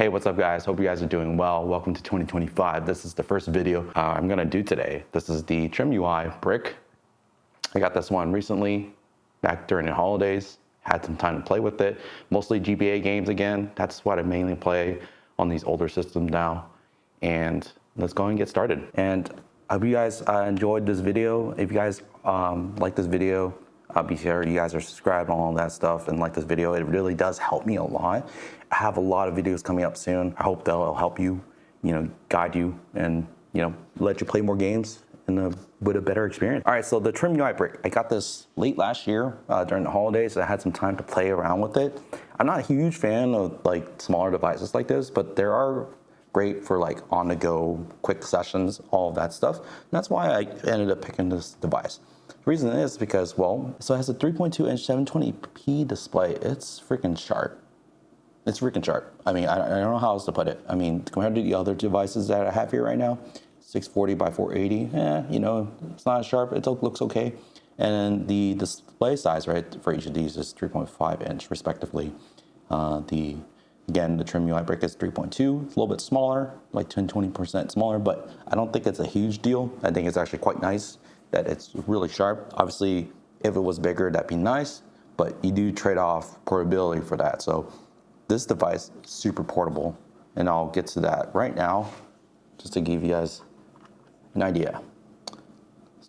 Hey, what's up guys? Hope you guys are doing well. Welcome to 2025. This is the first video I'm gonna do today. This is the TrimUI Brick. I got this one recently, back during the holidays. Had some time to play with it. Mostly GBA games again. That's what I mainly play on these older systems now. And let's go and get started. And I hope you guys enjoyed this video. If you guys like this video, be sure you guys are subscribed and all that stuff and like this video. It really does help me a lot. I have a lot of videos coming up soon. I hope they'll help you, guide you and, let you play more games with a better experience. All right, so the TrimUI Brick, I got this late last year during the holidays. I had some time to play around with it. I'm not a huge fan of like smaller devices like this, but there are great for like on-the-go quick sessions, all of that stuff. And that's why I ended up picking this device. The reason is because, well, so it has a 3.2-inch 720p display. It's freaking sharp. It's freaking sharp. I mean, I don't know how else to put it. I mean, compared to the other devices that I have here right now, 640 by 480, it's not as sharp. It looks okay. And the display size, right, for each of these is 3.5-inch, respectively. Again, the TrimUI Brick is 3.2. It's a little bit smaller, like 10-20% smaller, but I don't think it's a huge deal. I think it's actually quite nice that it's really sharp. Obviously, if it was bigger, that'd be nice, but you do trade off portability for that. So this device is super portable, and I'll get to that right now, just to give you guys an idea.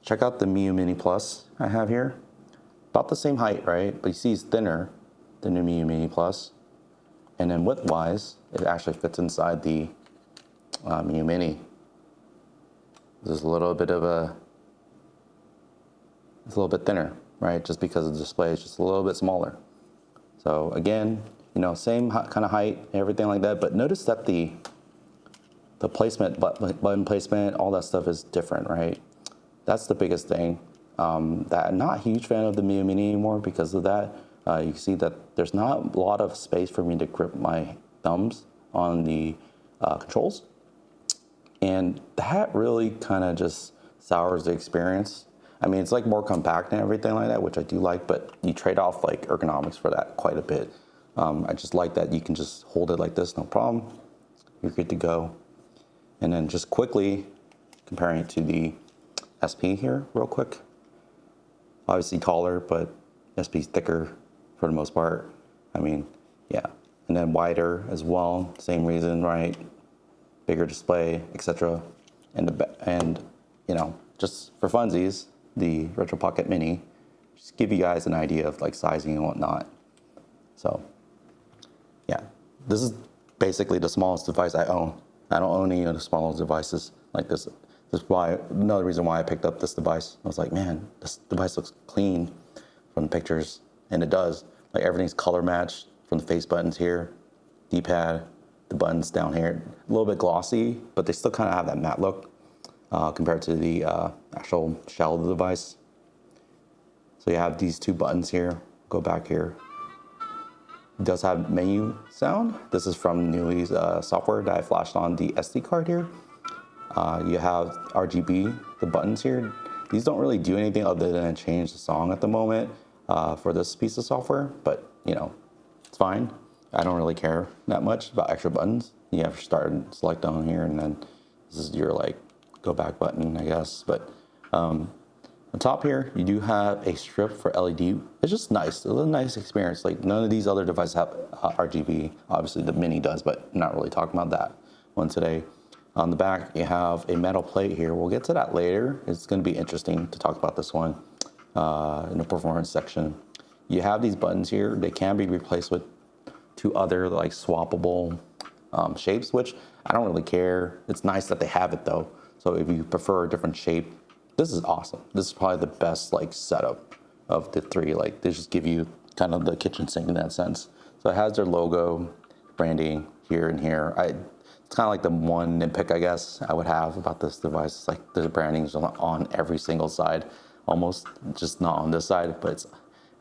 Check out the Miu Mini Plus I have here. About the same height, right? But you see it's thinner than the Miu Mini Plus. And then width-wise, it actually fits inside the Miu Mini. There's a little bit of it's a little bit thinner, right? Just because the display is just a little bit smaller. So again, same kind of height, everything like that. But notice that the placement, button placement, all that stuff is different, right? That's the biggest thing. That I'm not a huge fan of the Miu Mini anymore because of that. You can see that there's not a lot of space for me to grip my thumbs on the controls. And that really kind of just sours the experience. I mean, it's like more compact and everything like that, which I do like, but you trade off like ergonomics for that quite a bit. I just like that you can just hold it like this, no problem. You're good to go. And then just quickly comparing it to the SP here real quick. Obviously taller, but SP's thicker for the most part. I mean, yeah. And then wider as well, same reason, right? Bigger display, etc. And just for funsies, the Retro Pocket Mini, just give you guys an idea of like sizing and whatnot. So yeah, this is basically the smallest device I own. I don't own any of the smallest devices like this. This is why, another reason why I picked up this device. I was like, man, this device looks clean from the pictures, and it does. Like everything's color matched from the face buttons here, D-pad, the buttons down here, a little bit glossy, but they still kind of have that matte look compared to the actual shell of the device. So you have these two buttons here. Go back here. It does have menu sound. This is from TrimUI's software that I flashed on the SD card here. You have RGB, the buttons here. These don't really do anything other than change the song at the moment for this piece of software, but it's fine. I don't really care that much about extra buttons. You have start and select on here, and then this is your like go back button, I guess. But on top here, you do have a strip for LED. It's just nice. It's a nice experience. Like none of these other devices have RGB. Obviously the Mini does, but I'm not really talking about that one today. On the back, you have a metal plate here. We'll get to that later. It's going to be interesting to talk about this one in the performance section. You have these buttons here. They can be replaced with two other like swappable shapes, which I don't really care. It's nice that they have it though. So if you prefer a different shape, this is awesome. This is probably the best like setup of the three. Like they just give you kind of the kitchen sink in that sense. So it has their logo, branding here and here. It's kind of like the one nitpick I guess I would have about this device. It's like the branding is on every single side, almost, just not on this side, but it's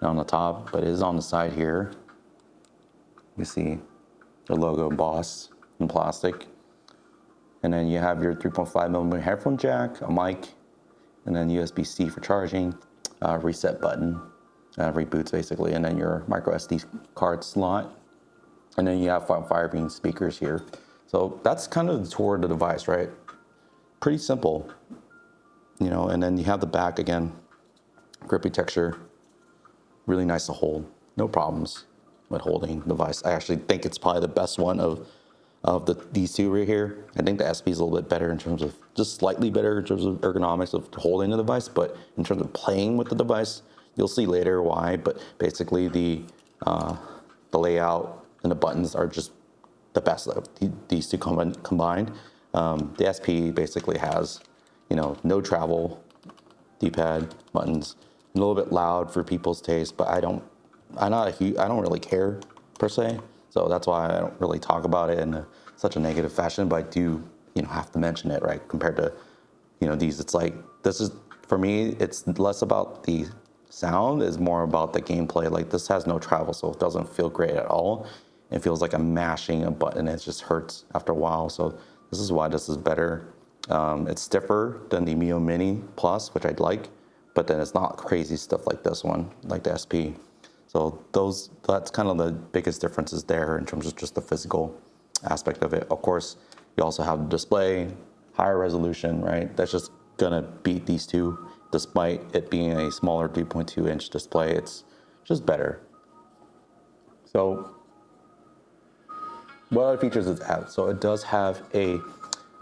on the top, but it is on the side here. You see the logo embossed in plastic. And then you have your 3.5mm headphone jack, a mic, and then USB-C for charging, reset button, reboots basically, and then your micro SD card slot. And then you have Firebeam speakers here. So that's kind of the tour of the device, right? Pretty simple, you know, and then you have the back again, grippy texture, really nice to hold, no problems with holding the device. I actually think it's probably the best one of these two right here. I think the SP is a little bit better in terms of, just slightly better in terms of ergonomics of holding the device, but in terms of playing with the device, you'll see later why, but basically the layout and the buttons are just the best of these two combined. The SP basically has, you know, no travel, D-pad, buttons, a little bit loud for people's taste, but I don't really care per se. So that's why I don't really talk about it in such a negative fashion, but I do, you know, have to mention it, right? Compared to, you know, these, it's like, this is, for me, it's less about the sound, it's more about the gameplay. Like this has no travel, so it doesn't feel great at all. It feels like I'm mashing a button, it just hurts after a while. So this is why this is better. It's stiffer than the Mio Mini Plus, which I'd like, but then it's not crazy stuff like this one, like the SP. So that's kind of the biggest differences there in terms of just the physical aspect of it. Of course, you also have the display, higher resolution, right? That's just gonna beat these two, despite it being a smaller 3.2-inch display. It's just better. So what other features does it have? So it does have a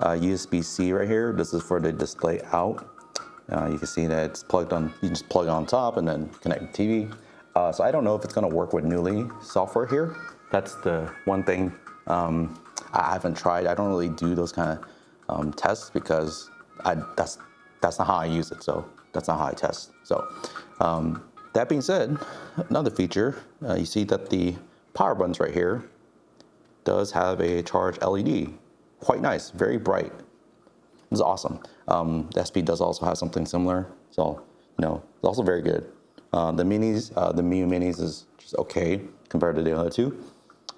USB-C right here. This is for the display out. You can see that it's plugged on, you just plug it on top and then connect the TV. So I don't know if it's gonna work with Newly software here. That's the one thing I haven't tried. I don't really do those kind of tests because that's not how I use it. So that's not how I test. So that being said, another feature, you see that the power buttons right here does have a charge LED. Quite nice, very bright. This is awesome. The SP does also have something similar. So, you know, it's also very good. The minis, the Mio Minis is just okay compared to the other two.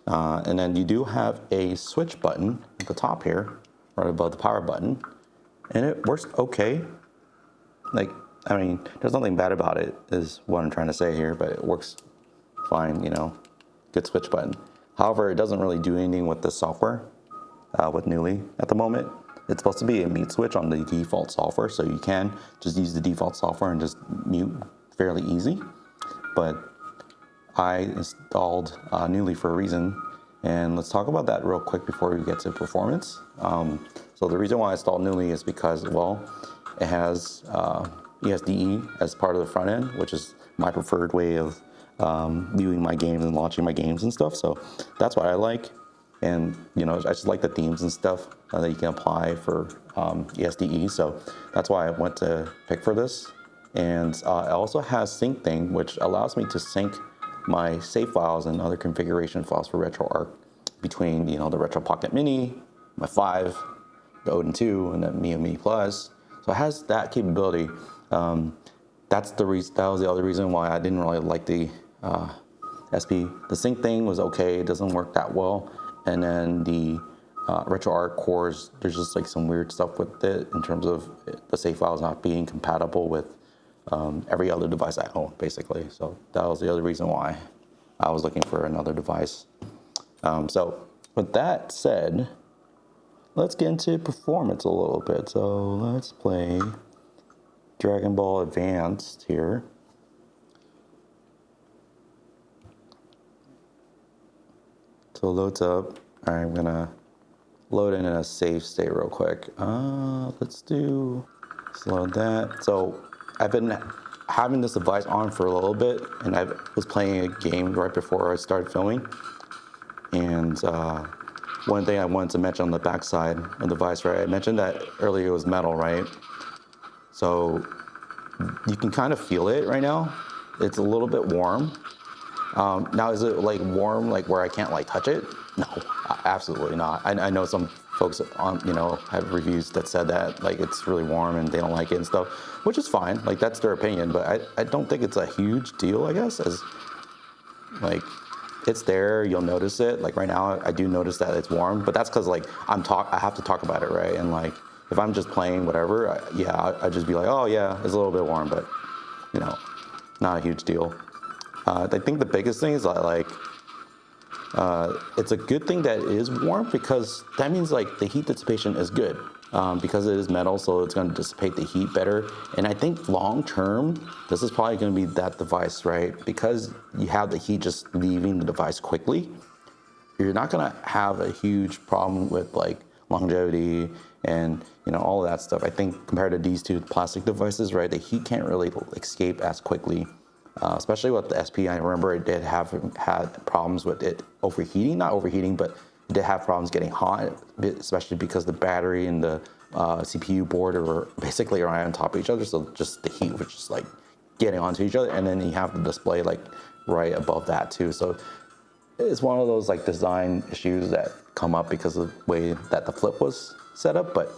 And then you do have a switch button at the top here, right above the power button. And it works okay. Like, I mean, there's nothing bad about it, is what I'm trying to say here, but it works fine, you know, good switch button. However, it doesn't really do anything with the software, with Newly at the moment. It's supposed to be a mute switch on the default software, so you can just use the default software and just mute fairly easy. But I installed Newly for a reason, and let's talk about that real quick before we get to performance. So the reason why I installed Newly is because, well, it has ESDE as part of the front end, which is my preferred way of viewing my games and launching my games and stuff. So that's what I like. And, you know, I just like the themes and stuff that you can apply for ESDE. So that's why I went to pick for this. And it also has sync thing, which allows me to sync my save files and other configuration files for RetroArch between, you know, the Retro Pocket Mini, my 5, the Odin 2, and the Mio Mini Plus. So it has that capability. That was the other reason why I didn't really like the SP. The sync thing was okay. It doesn't work that well. And then the RetroArch cores, there's just like some weird stuff with it in terms of the save files not being compatible with every other device I own, basically. So that was the other reason why I was looking for another device. So with that said, let's get into performance a little bit. So let's play Dragon Ball Advanced here. So it loads up. All right, I'm gonna load in a save state real quick. Let's load that. So I've been having this device on for a little bit, and I was playing a game right before I started filming. And one thing I wanted to mention on the back side of the device, right? I mentioned that earlier it was metal, right? So you can kind of feel it right now. It's a little bit warm. Now, is it like warm, like where I can't like touch it? No, absolutely not. I know some folks on, you know, have reviews that said that like it's really warm and they don't like it and stuff, which is fine. Like that's their opinion, but I don't think it's a huge deal, I guess, as like it's there, you'll notice it. Like right now, I do notice that it's warm, but that's because like I have to talk about it, right? And like if I'm just playing whatever, I just be like, oh yeah, it's a little bit warm, but you know, not a huge deal. I think the biggest thing is like It's a good thing that it is warm because that means like the heat dissipation is good. Because it is metal, so it's going to dissipate the heat better. And I think long term, this is probably going to be that device, right? Because you have the heat just leaving the device quickly, you're not going to have a huge problem with like longevity and all of that stuff. I think compared to these two plastic devices, right, the heat can't really escape as quickly. Especially with the SP, I remember it did have had problems with it overheating, not overheating, but it did have problems getting hot, especially because the battery and the CPU board were basically right on top of each other. So just the heat was just like getting onto each other, and then you have the display like right above that too. So it's one of those like design issues that come up because of the way that the flip was set up. But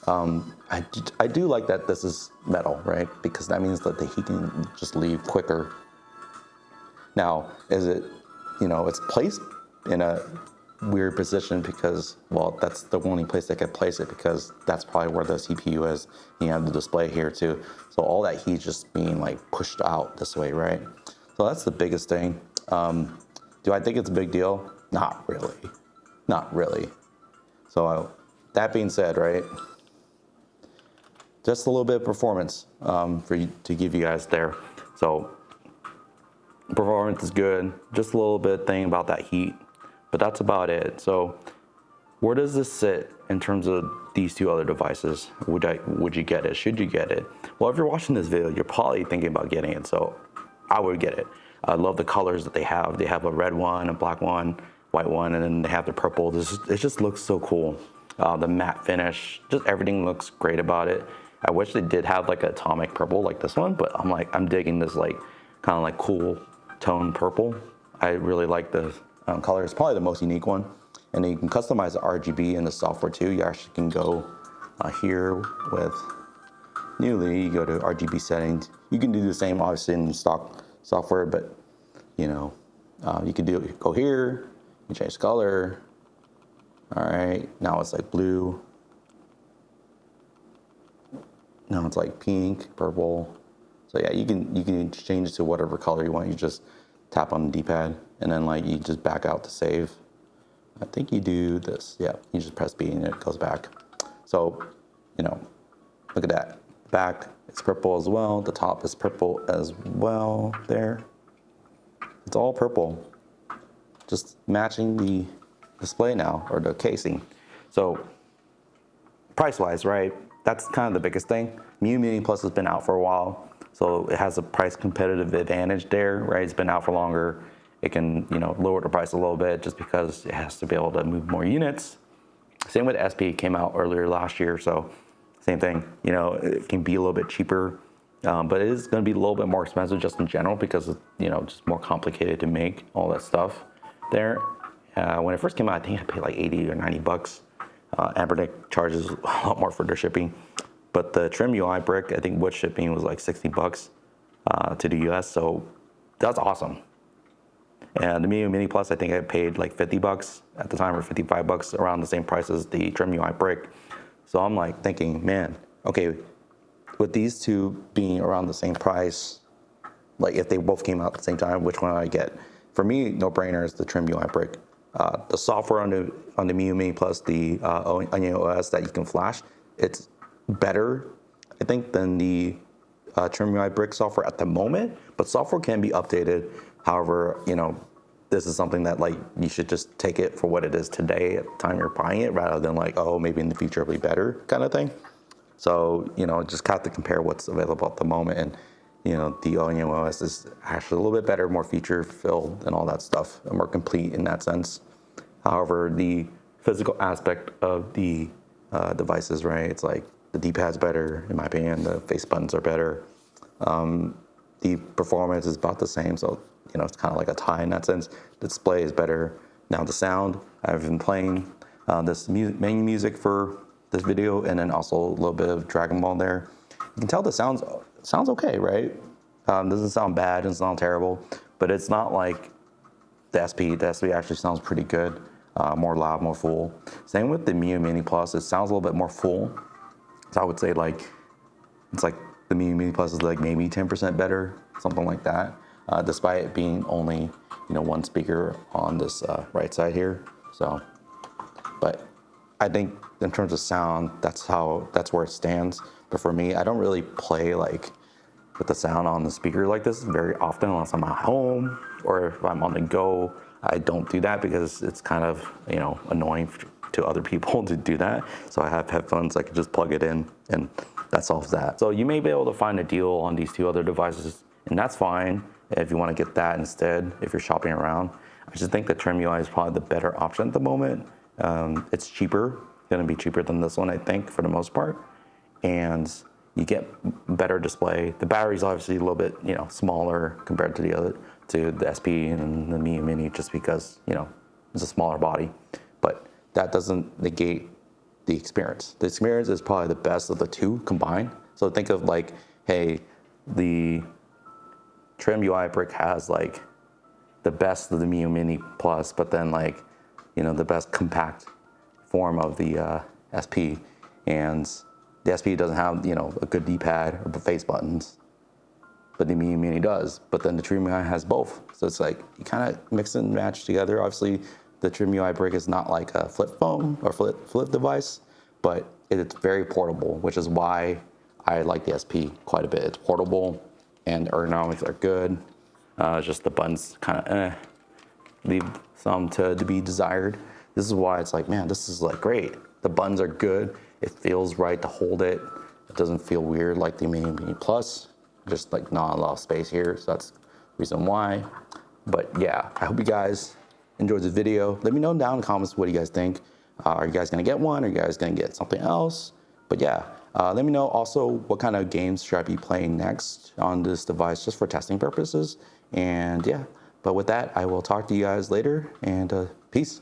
I do like that this is metal, right? Because that means that the heat can just leave quicker. Now, is it, it's placed in a weird position because, well, that's the only place they could place it because that's probably where the CPU is. You have the display here too. So all that heat just being like pushed out this way, right? So that's the biggest thing. Do I think it's a big deal? Not really. Not really. So that being said, right? Just a little bit of performance for you to give you guys there. So performance is good. Just a little bit thing about that heat, but that's about it. So where does this sit in terms of these two other devices? Would you get it? Should you get it? Well, if you're watching this video, you're probably thinking about getting it. So I would get it. I love the colors that they have. They have a red one, a black one, white one, and then they have the purple. It just looks so cool. The matte finish, just everything looks great about it. I wish they did have like an atomic purple like this one, but I'm digging this like kind of like cool tone purple. I really like the color. It's probably the most unique one. And then you can customize the RGB in the software too. You actually can go here with Newly, you go to RGB settings. You can do the same obviously in stock software, but you can go here, you change the color. All right, now it's like blue. Now it's like pink, purple. So yeah, you can change it to whatever color you want. You just tap on the D-pad and then like you just back out to save. I think you do this. Yeah, you just press B and it goes back. So, look at that. Back is purple as well. The top is purple as well there. It's all purple. Just matching the display now, or the casing. So price-wise, right? That's kind of the biggest thing. Mini Plus has been out for a while, so it has a price competitive advantage there, right? It's been out for longer. It can, lower the price a little bit just because it has to be able to move more units. Same with SP, came out earlier last year, so same thing. It can be a little bit cheaper, but it is going to be a little bit more expensive just in general because it's, just more complicated to make all that stuff there. When it first came out, I think I paid like 80 or 90 bucks. Ambernick charges a lot more for their shipping. But the TrimUI Brick, I think with shipping was like 60 bucks to the US, so that's awesome. And the Mini Plus, I think I paid like 50 bucks at the time, or 55 bucks, around the same price as the TrimUI Brick. So I'm like thinking, man, okay, with these two being around the same price, like if they both came out at the same time, which one I get? For me, no brainer is the TrimUI Brick. The software on the Mini Plus, the Onion OS that you can flash, it's better, I think, than the TrimUI Brick software at the moment. But software can be updated. However, this is something that like you should just take it for what it is today at the time you're buying it, rather than like, oh, maybe in the future it'll be better kind of thing. So just have to compare what's available at the moment. And the Onion OS is actually a little bit better, more feature filled and all that stuff, and more complete in that sense. However, the physical aspect of the devices, right? It's like the D-pad's better, in my opinion. The face buttons are better. The performance is about the same, so it's kind of like a tie in that sense. The display is better. Now the sound, I've been playing this main music for this video, and then also a little bit of Dragon Ball there. You can tell the sounds okay, right? Doesn't sound bad, doesn't sound terrible, but it's not like the SP. The SP actually sounds pretty good, more loud, more full. Same with the Mini Plus. It sounds a little bit more full. So I would say like it's like the Mini Plus is like maybe 10% better, something like that. despite it being only, one speaker on this right side here. So, but I think in terms of sound, that's where it stands. But for me, I don't really play like with the sound on the speaker like this very often unless I'm at home or if I'm on the go. I don't do that because it's kind of, annoying to other people to do that. So I have headphones, I can just plug it in and that solves that. So you may be able to find a deal on these two other devices, and that's fine if you want to get that instead if you're shopping around. I just think the TrimUI is probably the better option at the moment. It's cheaper, gonna be cheaper than this one, I think, for the most part. And you get better display. The battery's obviously a little bit, smaller compared to the SP and the Mini, just because, it's a smaller body. But that doesn't negate the experience. The experience is probably the best of the two combined. So think of like, hey, the TrimUI Brick has like the best of the Mini Plus, but then like, the best compact form of the SP, and the SP doesn't have, a good D-pad or face buttons, but the Mini does. But then the TrimUI has both. So it's like, you kind of mix and match together. Obviously, the TrimUI Brick is not like a flip phone or flip device, but it's very portable, which is why I like the SP quite a bit. It's portable and ergonomics are good. Just the buttons kind of leave some to be desired. This is why it's like, man, this is like great. The buttons are good. It feels right to hold it. It doesn't feel weird like the Mini Plus. Just like not a lot of space here, so that's the reason why. But yeah, I hope you guys enjoyed the video. Let me know down in the comments what you guys think. Are you guys gonna get one? Are you guys gonna get something else? But yeah, let me know also what kind of games should I be playing next on this device just for testing purposes. And yeah, but with that, I will talk to you guys later, and peace.